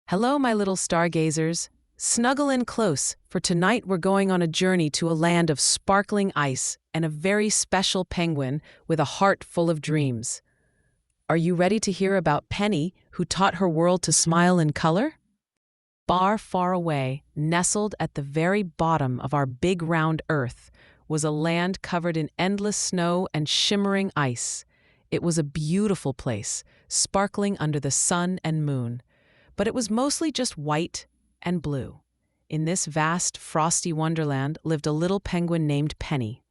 Hello, my little stargazers. Snuggle in close, for tonight we're going on a journey to a land of sparkling ice and a very special penguin with a heart full of dreams. Are you ready to hear about Penny, who taught her world to smile in color? Far away, nestled at the very bottom of our big round Earth, was a land covered in endless snow and shimmering ice. It was a beautiful place, sparkling under the sun and moon. But it was mostly just white and blue. In this vast, frosty wonderland lived a little penguin named Penny.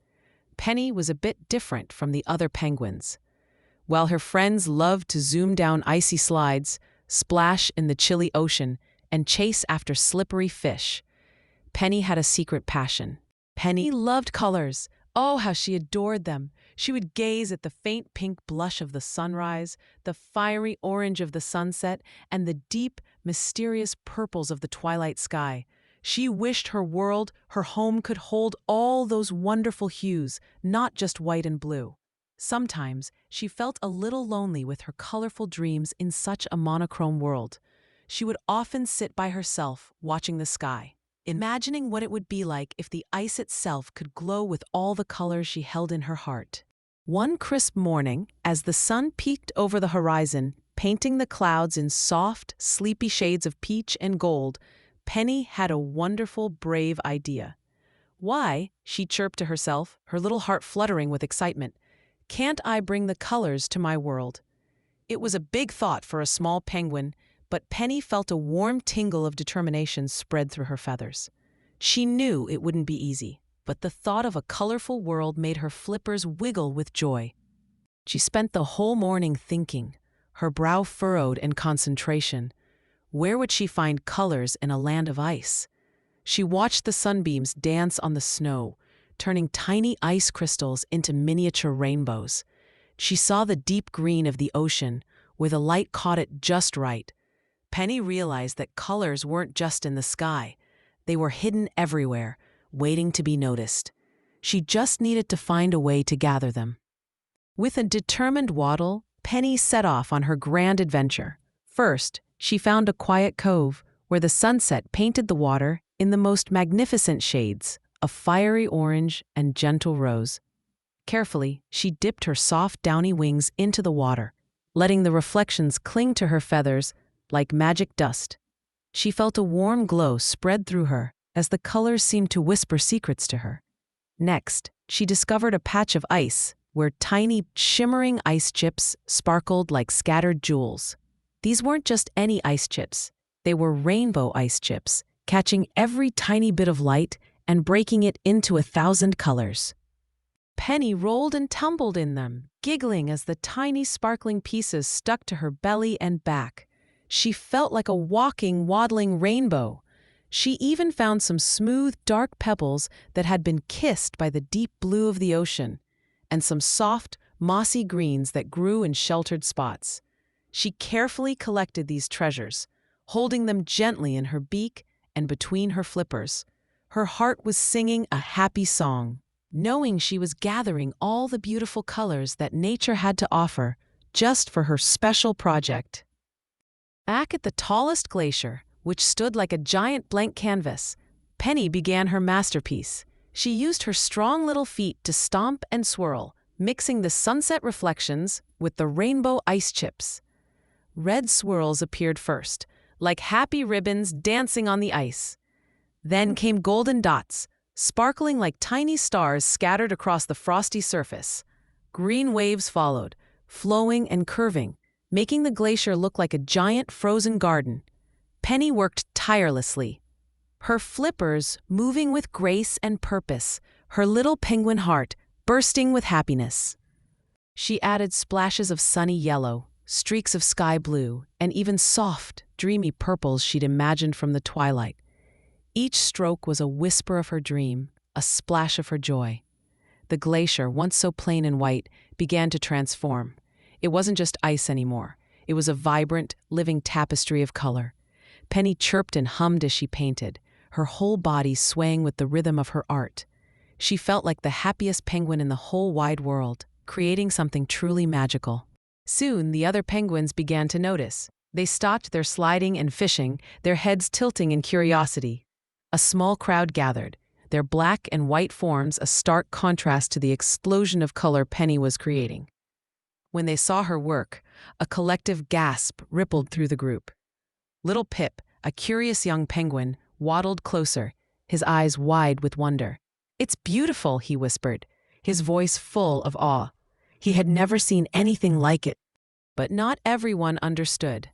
Penny was a bit different from the other penguins. While her friends loved to zoom down icy slides, splash in the chilly ocean, and chase after slippery fish, Penny had a secret passion. Penny loved colors. Oh, how she adored them. She would gaze at the faint pink blush of the sunrise, the fiery orange of the sunset, and the deep, mysterious purples of the twilight sky. She wished her world, her home, could hold all those wonderful hues, not just white and blue. Sometimes she felt a little lonely with her colorful dreams in such a monochrome world. She would often sit by herself, watching the sky, imagining what it would be like if the ice itself could glow with all the colors she held in her heart. One crisp morning, as the sun peeked over the horizon, painting the clouds in soft, sleepy shades of peach and gold, Penny had a wonderful, brave idea. "Why," she chirped to herself, her little heart fluttering with excitement, "can't I bring the colors to my world?" It was a big thought for a small penguin, but Penny felt a warm tingle of determination spread through her feathers. She knew it wouldn't be easy, but the thought of a colorful world made her flippers wiggle with joy. She spent the whole morning thinking, her brow furrowed in concentration. Where would she find colors in a land of ice? She watched the sunbeams dance on the snow, turning tiny ice crystals into miniature rainbows. She saw the deep green of the ocean, where the light caught it just right. Penny realized that colors weren't just in the sky. They were hidden everywhere, waiting to be noticed. She just needed to find a way to gather them. With a determined waddle, Penny set off on her grand adventure. First, she found a quiet cove where the sunset painted the water in the most magnificent shades of fiery orange and gentle rose. Carefully, she dipped her soft, downy wings into the water, letting the reflections cling to her feathers like magic dust. She felt a warm glow spread through her as the colors seemed to whisper secrets to her. Next, she discovered a patch of ice where tiny, shimmering ice chips sparkled like scattered jewels. These weren't just any ice chips. They were rainbow ice chips, catching every tiny bit of light and breaking it into 1,000 colors. Penny rolled and tumbled in them, giggling as the tiny sparkling pieces stuck to her belly and back. She felt like a walking, waddling rainbow. She even found some smooth, dark pebbles that had been kissed by the deep blue of the ocean, and some soft, mossy greens that grew in sheltered spots. She carefully collected these treasures, holding them gently in her beak and between her flippers. Her heart was singing a happy song, knowing she was gathering all the beautiful colors that nature had to offer just for her special project. Back at the tallest glacier, which stood like a giant blank canvas, Penny began her masterpiece. She used her strong little feet to stomp and swirl, mixing the sunset reflections with the rainbow ice chips. Red swirls appeared first, like happy ribbons dancing on the ice. Then came golden dots, sparkling like tiny stars scattered across the frosty surface. Green waves followed, flowing and curving, making the glacier look like a giant frozen garden. Penny worked tirelessly, her flippers moving with grace and purpose, her little penguin heart bursting with happiness. She added splashes of sunny yellow, streaks of sky blue, and even soft, dreamy purples she'd imagined from the twilight. Each stroke was a whisper of her dream, a splash of her joy. The glacier, once so plain and white, began to transform. It wasn't just ice anymore. It was a vibrant, living tapestry of color. Penny chirped and hummed as she painted, her whole body swaying with the rhythm of her art. She felt like the happiest penguin in the whole wide world, creating something truly magical. Soon, the other penguins began to notice. They stopped their sliding and fishing, their heads tilting in curiosity. A small crowd gathered, their black and white forms a stark contrast to the explosion of color Penny was creating. When they saw her work, a collective gasp rippled through the group. Little Pip, a curious young penguin, waddled closer, his eyes wide with wonder. "It's beautiful," he whispered, his voice full of awe. He had never seen anything like it. But not everyone understood.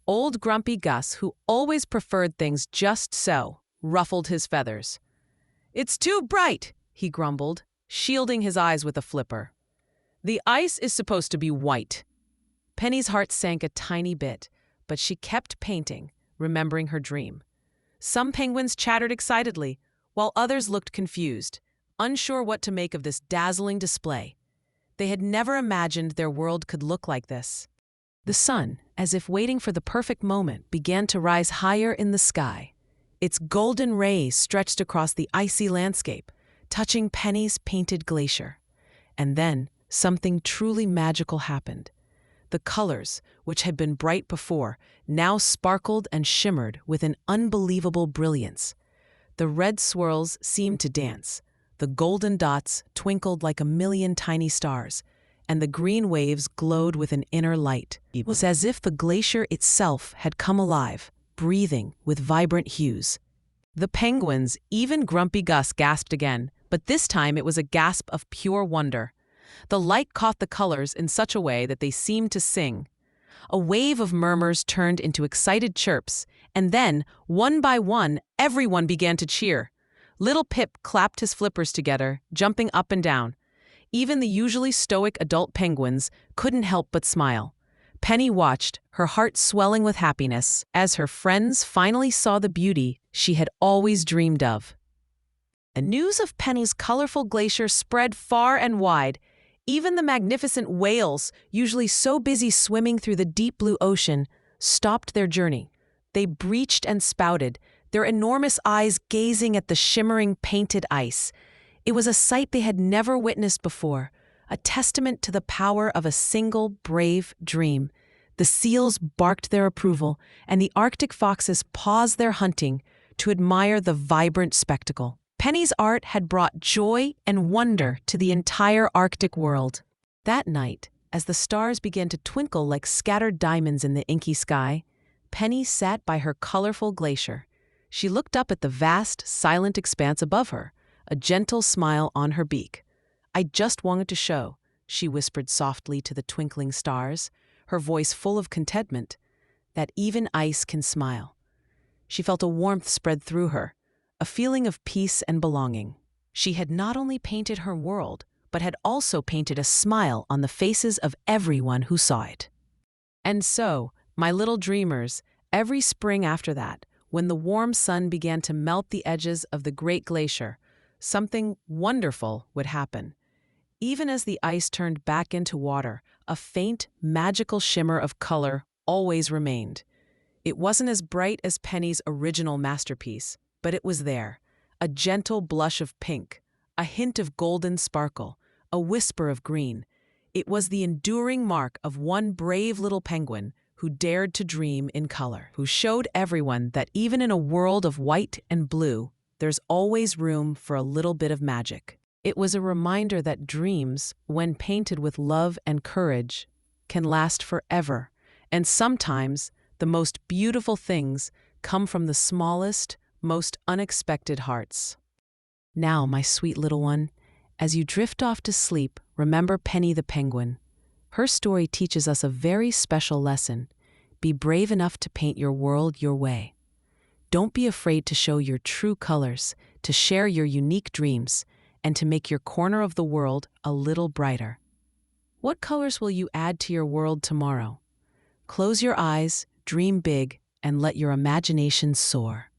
Old Grumpy Gus, who always preferred things just so, ruffled his feathers. "It's too bright," he grumbled, shielding his eyes with a flipper. "The ice is supposed to be white." Penny's heart sank a tiny bit, but she kept painting, remembering her dream. Some penguins chattered excitedly, while others looked confused, unsure what to make of this dazzling display. They had never imagined their world could look like this. The sun, as if waiting for the perfect moment, began to rise higher in the sky. Its golden rays stretched across the icy landscape, touching Penny's painted glacier. And then, something truly magical happened. The colors, which had been bright before, now sparkled and shimmered with an unbelievable brilliance. The red swirls seemed to dance, the golden dots twinkled like a million tiny stars, and the green waves glowed with an inner light. It was as if the glacier itself had come alive, breathing with vibrant hues. The penguins, even Grumpy Gus, gasped again, but this time it was a gasp of pure wonder. The light caught the colors in such a way that they seemed to sing. A wave of murmurs turned into excited chirps, and then, one by one, everyone began to cheer. Little Pip clapped his flippers together, jumping up and down. Even the usually stoic adult penguins couldn't help but smile. Penny watched, her heart swelling with happiness, as her friends finally saw the beauty she had always dreamed of. The news of Penny's colorful glacier spread far and wide. Even the magnificent whales, usually so busy swimming through the deep blue ocean, stopped their journey. They breached and spouted, their enormous eyes gazing at the shimmering painted ice. It was a sight they had never witnessed before, a testament to the power of a single brave dream. The seals barked their approval, and the Arctic foxes paused their hunting to admire the vibrant spectacle. Penny's art had brought joy and wonder to the entire Arctic world. That night, as the stars began to twinkle like scattered diamonds in the inky sky, Penny sat by her colorful glacier. She looked up at the vast, silent expanse above her, a gentle smile on her beak. "I just wanted to show," she whispered softly to the twinkling stars, her voice full of contentment, "that even ice can smile." She felt a warmth spread through her, a feeling of peace and belonging. She had not only painted her world, but had also painted a smile on the faces of everyone who saw it. And so, my little dreamers, every spring after that, when the warm sun began to melt the edges of the great glacier, something wonderful would happen. Even as the ice turned back into water, a faint, magical shimmer of color always remained. It wasn't as bright as Penny's original masterpiece, but it was there, a gentle blush of pink, a hint of golden sparkle, a whisper of green. It was the enduring mark of one brave little penguin who dared to dream in color, who showed everyone that even in a world of white and blue, there's always room for a little bit of magic. It was a reminder that dreams, when painted with love and courage, can last forever, and sometimes the most beautiful things come from the smallest, most unexpected hearts. Now, my sweet little one, as you drift off to sleep, remember Penny the penguin. Her story teaches us a very special lesson. Be brave enough to paint your world your way. Don't be afraid to show your true colors, to share your unique dreams, and to make your corner of the world a little brighter. What colors will you add to your world tomorrow? Close your eyes, dream big, and let your imagination soar.